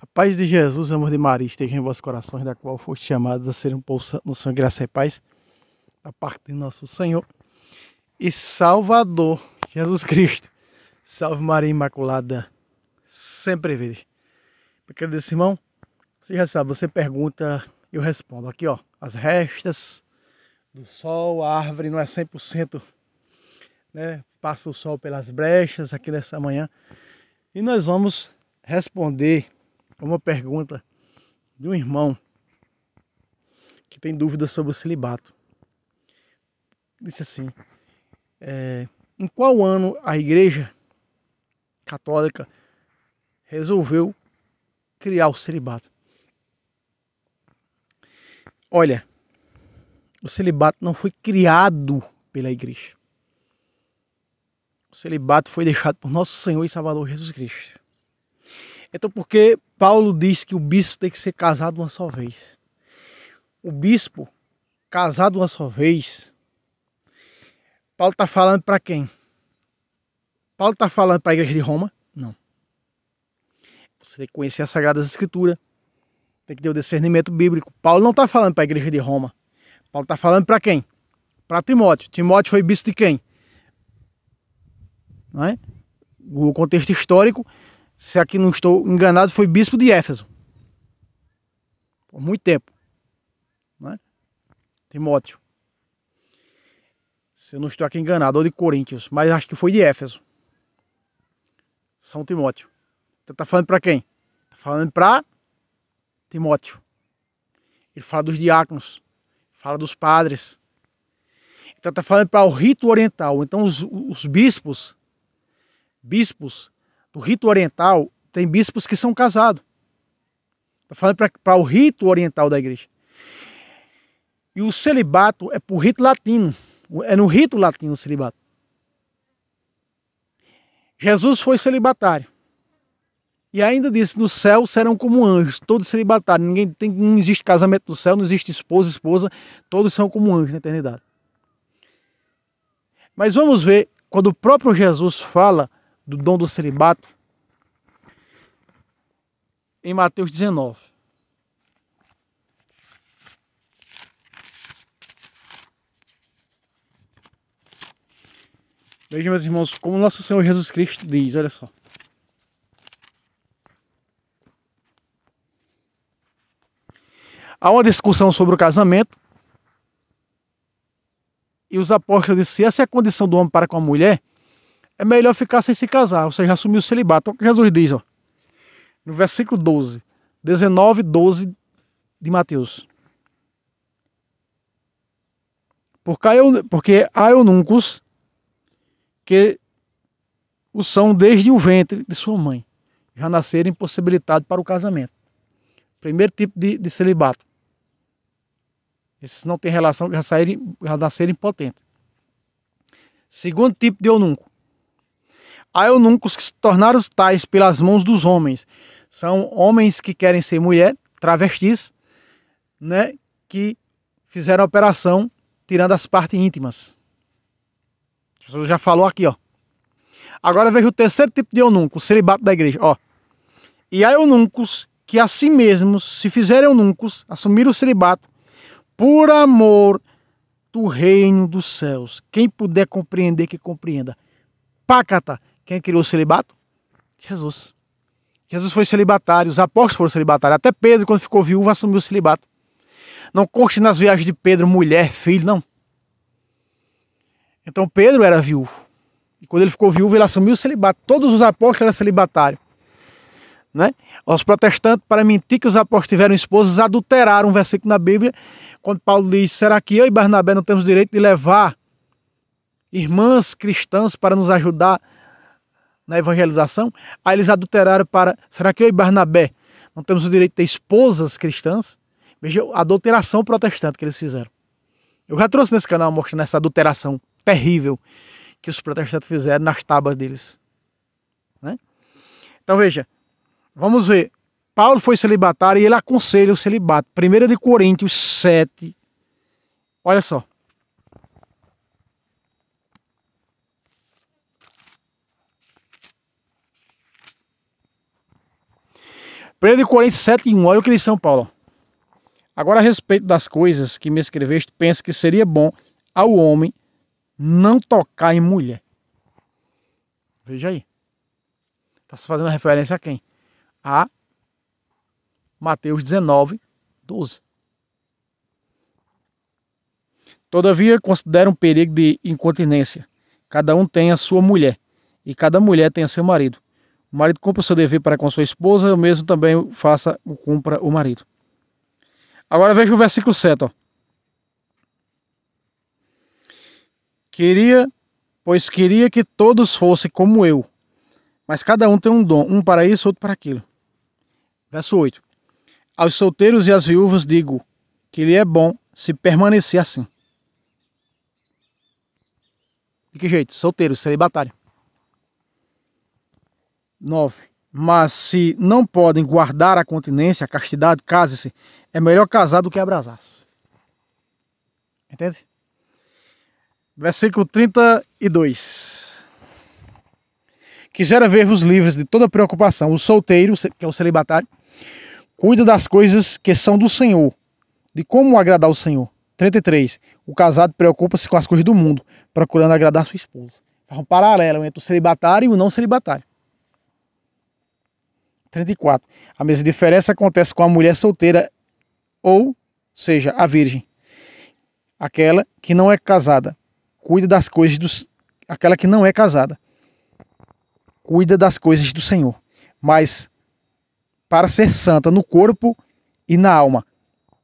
A paz de Jesus, amor de Maria, esteja em vossos corações, da qual foste chamados a ser um poço no sangue, graça e paz, da parte de nosso Senhor e Salvador, Jesus Cristo. Salve Maria Imaculada, sempre virgem. Meu querido irmão, você já sabe, você pergunta, eu respondo. Aqui, ó, as restas do sol, a árvore não é 100%, né? Passa o sol pelas brechas aqui nessa manhã. E nós vamos responder uma pergunta de um irmão que tem dúvidas sobre o celibato. Disse assim, em qual ano a Igreja Católica resolveu criar o celibato? Olha, o celibato não foi criado pela Igreja. O celibato foi deixado por nosso Senhor e Salvador Jesus Cristo. Então, por que Paulo diz que o bispo tem que ser casado uma só vez? O bispo casado uma só vez, Paulo está falando para quem? Paulo está falando para a Igreja de Roma? Não. Você tem que conhecer as Sagradas Escrituras, tem que ter o discernimento bíblico. Paulo não está falando para a Igreja de Roma. Paulo está falando para quem? Para Timóteo. Timóteo foi bispo de quem? Não é? O contexto histórico, se aqui não estou enganado, foi bispo de Éfeso. Por muito tempo. Não é? Timóteo. Se eu não estou aqui enganado, ou de Coríntios, mas acho que foi de Éfeso. São Timóteo. Então está falando para quem? Está falando para Timóteo. Ele fala dos diáconos, fala dos padres. Então está falando para o rito oriental. Então os bispos do rito oriental, tem bispos que são casados. Está falando para o rito oriental da igreja. E o celibato é por rito latino. É no rito latino o celibato. Jesus foi celibatário. E ainda disse, no céu serão como anjos, todos celibatários. Não existe casamento no céu, não existe esposa, todos são como anjos na eternidade. Mas vamos ver, quando o próprio Jesus fala do dom do celibato, em Mateus 19. Vejam, meus irmãos, como nosso Senhor Jesus Cristo diz, olha só. Há uma discussão sobre o casamento, e os apóstolos disseram, se essa é a condição do homem para com a mulher, é melhor ficar sem se casar, ou seja, assumir o celibato. Olha o que Jesus diz, ó, no versículo 19, 12 de Mateus. Porque há eunucos que o são desde o ventre de sua mãe, já nasceram impossibilitados para o casamento. Primeiro tipo de celibato. Esses não têm relação, já nasceram impotentes. Segundo tipo de eunuco. Há eunucos que se tornaram tais pelas mãos dos homens. São homens que querem ser mulher, travestis, né, que fizeram a operação tirando as partes íntimas. Jesus já falou aqui, ó. Agora veja o terceiro tipo de eunuco, o celibato da igreja, ó. E há eunucos que a si mesmos, se fizerem eunucos, assumiram o celibato por amor do reino dos céus. Quem puder compreender, que compreenda. Pácata, quem criou o celibato? Jesus. Jesus foi celibatário, os apóstolos foram celibatários. Até Pedro, quando ficou viúvo, assumiu o celibato. Não conste nas viagens de Pedro, mulher, filho, não. Então Pedro era viúvo. E quando ele ficou viúvo, ele assumiu o celibato. Todos os apóstolos eram celibatários. Né? Os protestantes, para mentir que os apóstolos tiveram esposas, adulteraram um versículo na Bíblia, quando Paulo diz, será que eu e Barnabé não temos o direito de levar irmãs cristãs para nos ajudar na evangelização? Aí eles adulteraram para, será que eu e Barnabé não temos o direito de ter esposas cristãs? Veja a adulteração protestante que eles fizeram. Eu já trouxe nesse canal mostrando essa adulteração terrível que os protestantes fizeram nas tábuas deles. Né? Então veja, vamos ver. Paulo foi celibatário e ele aconselha o celibato. 1 de Coríntios 7. Olha só. 1 Coríntios 7:1, olha o que diz São Paulo. Agora, a respeito das coisas que me escreveste, penso que seria bom ao homem não tocar em mulher. Veja aí. Está se fazendo referência a quem? A Mateus 19:12. Todavia, considera um perigo de incontinência. Cada um tem a sua mulher, e cada mulher tem a seu marido. O marido cumpra o seu dever para com sua esposa, o mesmo também cumpra o marido. Agora veja o versículo 7. Ó. Pois queria que todos fossem como eu, mas cada um tem um dom, um para isso, outro para aquilo. Verso 8. Aos solteiros e às viúvas digo que lhe é bom se permanecer assim. De que jeito? Solteiro, celibatário. 9. Mas se não podem guardar a continência, a castidade, case-se. É melhor casar do que abrasar-se. Entende? Versículo 32. Quisera ver-vos livres de toda preocupação. O solteiro, que é o celibatário, cuida das coisas que são do Senhor, de como agradar o Senhor. 33. O casado preocupa-se com as coisas do mundo, procurando agradar sua esposa. Faz um paralelo entre o celibatário e o não celibatário. 34. A mesma diferença acontece com a mulher solteira, ou seja, a virgem. Aquela que não é casada, cuida das coisas aquela que não é casada, cuida das coisas do Senhor, mas para ser santa no corpo e na alma.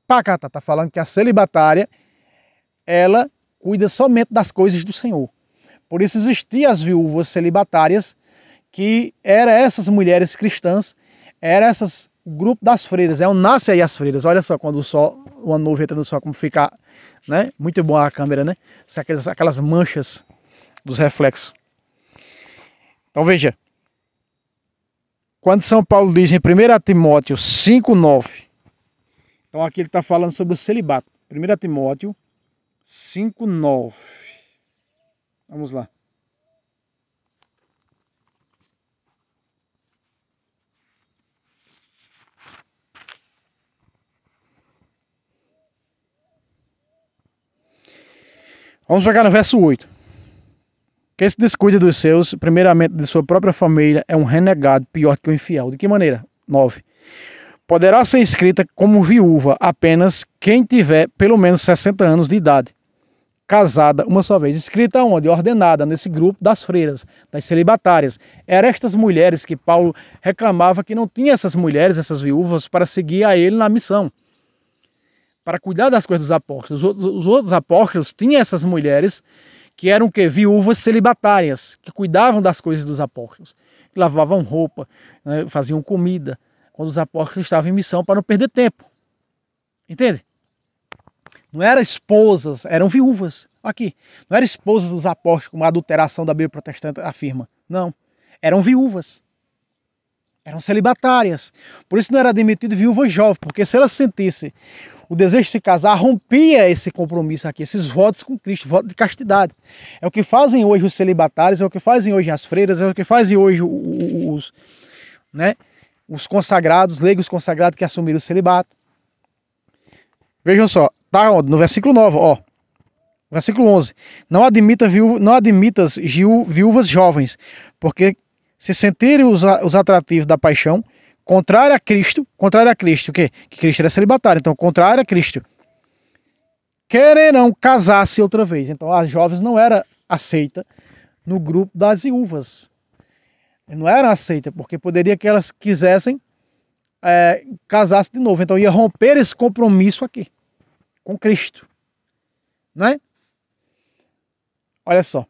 Pacata, está falando que a celibatária, ela cuida somente das coisas do Senhor. Por isso existiam as viúvas celibatárias, que eram essas mulheres cristãs, o grupo das freiras. Nasce aí as freiras. Olha só quando o sol, o ano novo entra no sol, como fica, né? Muito boa a câmera, né? Aquelas manchas dos reflexos. Então veja. Quando São Paulo diz em 1 Timóteo 5:9, então aqui ele está falando sobre o celibato. 1 Timóteo 5:9. Vamos lá. Vamos pegar no verso 8. Quem se descuida dos seus, primeiramente de sua própria família, é um renegado, pior que o infiel. De que maneira? 9. Poderá ser inscrita como viúva apenas quem tiver pelo menos 60 anos de idade, casada uma só vez. Inscrita onde? Ordenada, nesse grupo das freiras, das celibatárias. Eram estas mulheres que Paulo reclamava que não tinha essas mulheres, essas viúvas, para seguir a ele na missão, para cuidar das coisas dos apóstolos. Os outros apóstolos tinham essas mulheres que eram viúvas celibatárias, que cuidavam das coisas dos apóstolos, que lavavam roupa, né, faziam comida, quando os apóstolos estavam em missão, para não perder tempo. Entende? Não eram esposas, eram viúvas. Aqui, não eram esposas dos apóstolos, como a adulteração da Bíblia protestante afirma. Não, eram viúvas. Eram celibatárias. Por isso não era admitido viúva jovem, porque se ela sentisse o desejo de se casar, rompia esse compromisso aqui, esses votos com Cristo, voto de castidade. É o que fazem hoje os celibatários, é o que fazem hoje as freiras, é o que fazem hoje os consagrados, leigos consagrados que assumiram o celibato. Vejam só, tá onde? No versículo 9, ó. Versículo 11. Não admitas viúvas jovens, porque se sentirem os atrativos da paixão, contrário a Cristo, o quê? Que Cristo era celibatário, então contrário a Cristo, quererão casar-se outra vez. Então as jovens não eram aceitas no grupo das viúvas. Não eram aceitas, porque poderia que elas quisessem casar-se de novo. Então ia romper esse compromisso aqui, com Cristo. Não é? Olha só.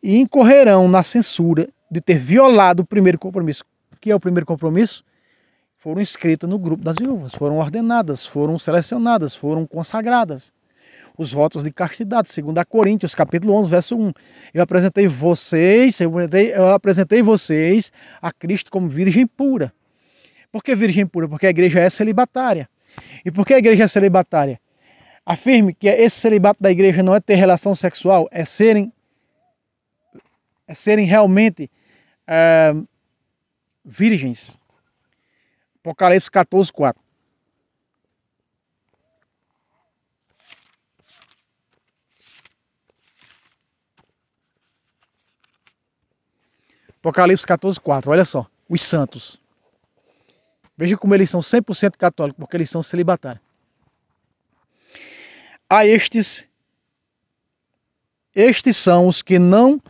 Incorrerão na censura de ter violado o primeiro compromisso. O que é o primeiro compromisso? Foram inscritas no grupo das viúvas, foram ordenadas, foram selecionadas, foram consagradas. Os votos de castidade, segundo a Coríntios, capítulo 11, verso 1. Eu apresentei vocês a Cristo como virgem pura. Por que virgem pura? Porque a igreja é celibatária. E por que a igreja é celibatária? Afirme que esse celibato da igreja não é ter relação sexual, é serem realmente virgens. Apocalipse 14, 4. Apocalipse 14, 4. Olha só. Os santos. Veja como eles são 100% católicos, porque eles são celibatários. A estes são os que não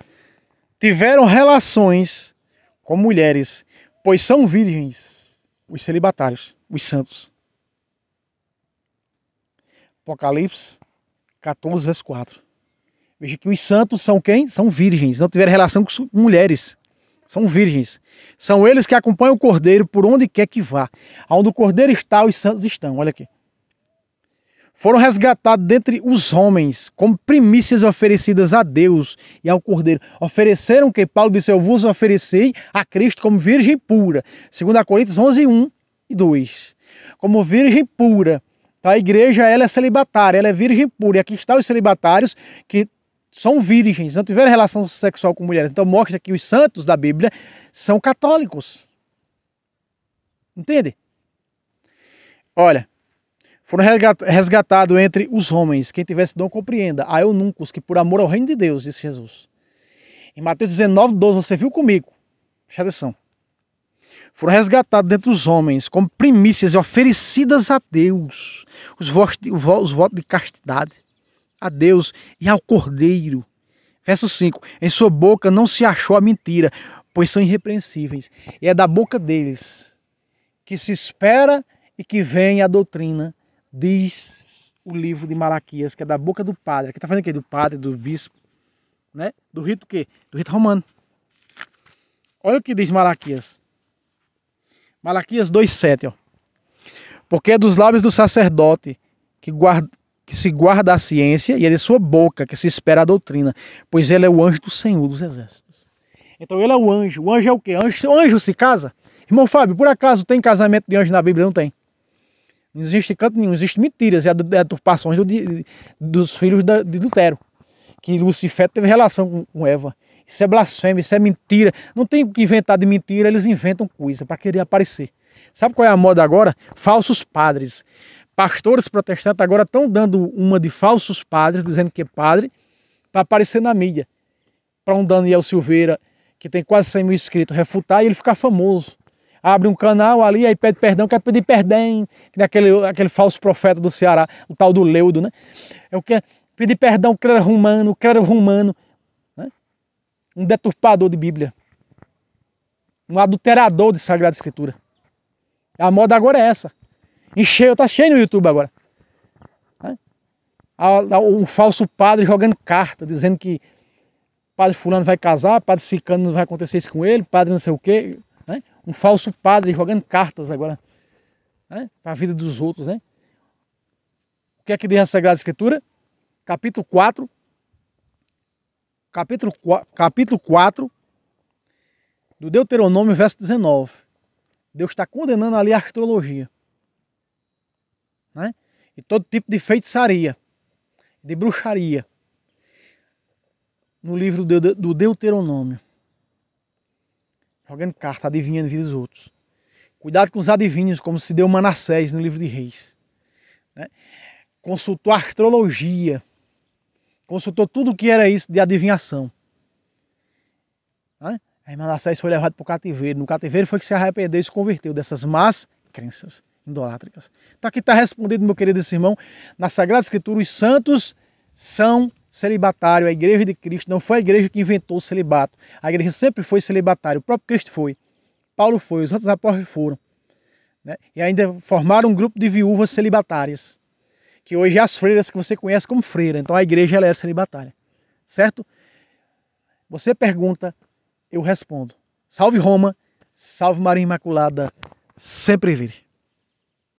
tiveram relações com mulheres, pois são virgens, os celibatários, os santos. Apocalipse 14, verso 4. Veja que os santos são quem? São virgens, não tiveram relação com mulheres. São virgens. São eles que acompanham o Cordeiro por onde quer que vá. Onde o Cordeiro está, os santos estão. Olha aqui. Foram resgatados dentre os homens como primícias oferecidas a Deus e ao Cordeiro. Ofereceram o que Paulo disse: eu vos ofereci a Cristo como virgem pura. 2 Coríntios 11, 1 e 2. Como virgem pura. A igreja, ela é celibatária, ela é virgem pura. E aqui estão os celibatários que são virgens, não tiveram relação sexual com mulheres. Então mostra que os santos da Bíblia são católicos. Entende? Olha, foram resgatados entre os homens, quem tivesse dom compreenda, a eunucos, que por amor ao reino de Deus, disse Jesus. Em Mateus 19, 12, você viu comigo? Presta atenção. Foram resgatados dentre os homens como primícias oferecidas a Deus, os votos de castidade, a Deus e ao Cordeiro. Verso 5. Em sua boca não se achou a mentira, pois são irrepreensíveis. E é da boca deles que se espera e que vem a doutrina, diz o livro de Malaquias, que é da boca do padre. Aqui está falando o quê? Do padre, do bispo, né? Do rito o quê? Do rito romano. Olha o que diz Malaquias. Malaquias 2,7. Porque é dos lábios do sacerdote que se guarda a ciência, e é de sua boca que se espera a doutrina, pois ele é o anjo do Senhor dos exércitos. Então ele é o anjo. O anjo é o quê? Anjo se casa? Irmão Fábio, por acaso tem casamento de anjo na Bíblia? Não tem. Não existe canto nenhum. Existem mentiras e deturpações dos filhos de Lutero. Que Lucifer teve relação com Eva. Isso é blasfêmia, isso é mentira. Não tem o que inventar de mentira, eles inventam coisa para querer aparecer. Sabe qual é a moda agora? Falsos padres. Pastores protestantes agora estão dando uma de falsos padres, dizendo que é padre, para aparecer na mídia. Para um Daniel Silveira, que tem quase 100 mil inscritos, refutar e ele ficar famoso. Abre um canal ali, aí pede perdão, quer pedir perdão, que nem aquele falso profeta do Ceará, o tal do Leudo, né? Eu quero pedir perdão, que era romano, né? Um deturpador de Bíblia. Um adulterador de Sagrada Escritura. A moda agora é essa. Encheu, tá cheio no YouTube agora. Um falso padre jogando carta, dizendo que padre fulano vai casar, padre ciclano não vai acontecer isso com ele, padre não sei o quê. Né? Um falso padre jogando cartas agora, né? Para a vida dos outros. Né? O que é que diz a Sagrada Escritura? Capítulo 4 do Deuteronômio, verso 19. Deus está condenando ali a astrologia. Né? E todo tipo de feitiçaria, de bruxaria, no livro do Deuteronômio. Jogando carta, adivinhando a vida dos outros. Cuidado com os adivinhos, como se deu Manassés no livro de Reis. Né? Consultou a astrologia, consultou tudo o que era isso de adivinhação. Né? Aí Manassés foi levado para o cativeiro. No cativeiro foi que se arrependeu e se converteu dessas más crenças idolátricas. Então aqui está respondido, meu querido irmão, na Sagrada Escritura, os santos são celibatários. A igreja de Cristo não foi a igreja que inventou o celibato. A igreja sempre foi celibatária. O próprio Cristo foi. Paulo foi. Os outros apóstolos foram. Né? E ainda formaram um grupo de viúvas celibatárias. Que hoje é as freiras que você conhece como freira. Então a igreja ela é celibatária. Certo? Você pergunta, eu respondo. Salve Roma, salve Maria Imaculada, sempre virgem.